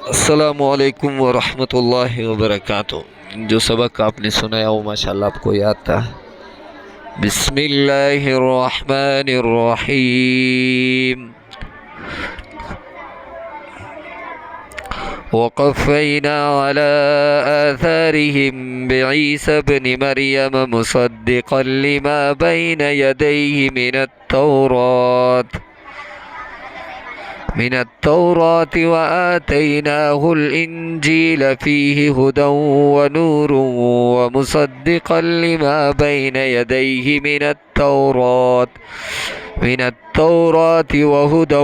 अस्सलामुअलैकुम वरहमतुल्लाहि वबरकातुह। जो सबक आपने सुनाया वो माशाल्लाह आपको याद था। बिस्मिल्लाहिर्रहमानिर्रहीम। वक़फ़ैना अला आथारिहिम बिईसा इब्न मरियम मुसद्दिक़न लिमा बैन यदैहि من التوراة وآتيناه الإنجيل فيه هدى ونور ومصدقا لما بين يديه من التوراة وهدى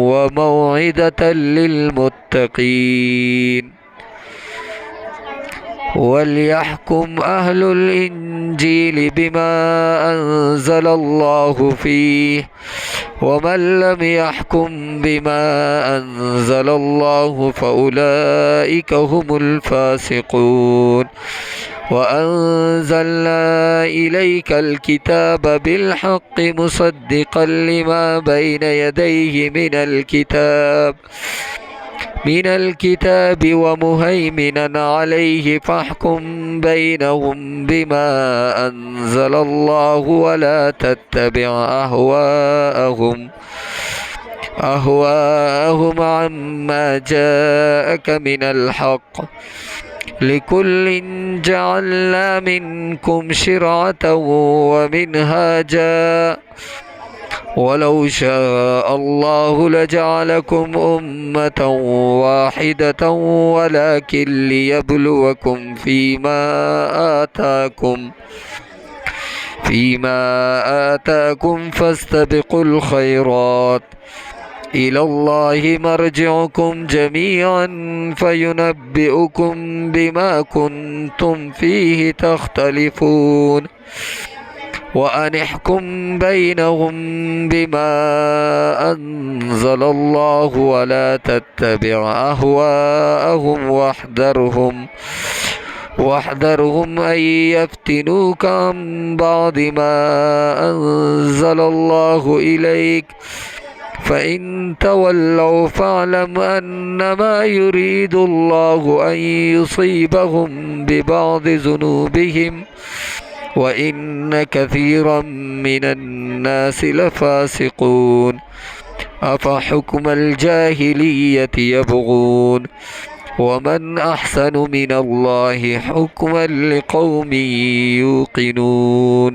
وموعظة للمتقين وليحكم أهل الإنجيل بما أنزل الله فيه ومن لم يحكم بما أنزل الله فأولئك هم الفاسقون وأنزلنا إليك الكتاب بالحق مصدقا لما بين يديه من الكتاب ومهيمنا عليه فاحكم بينهم بما أنزل الله ولا تتبع أهواءهم عما جاءك من الحق لكل جعلنا منكم شرعة ومنهاجا ولو شاء الله لجعلكم أمة واحدة ولكن ليبلوكم فيما آتاكم فاستبقوا الخيرات إلى الله مرجعكم جميعا فينبئكم بما كنتم فيه تختلفون وأن احكم بينهم بما أنزل الله ولا تتبع أهواءهم واحذرهم أن يفتنوك عن بعض ما أنزل الله إليك فإن تولوا فاعلم أنما يريد الله أن يصيبهم ببعض ذنوبهم وإن كثيرا من الناس لفاسقون أفحكم الجاهلية يبغون ومن أحسن من الله حكما لقوم يوقنون।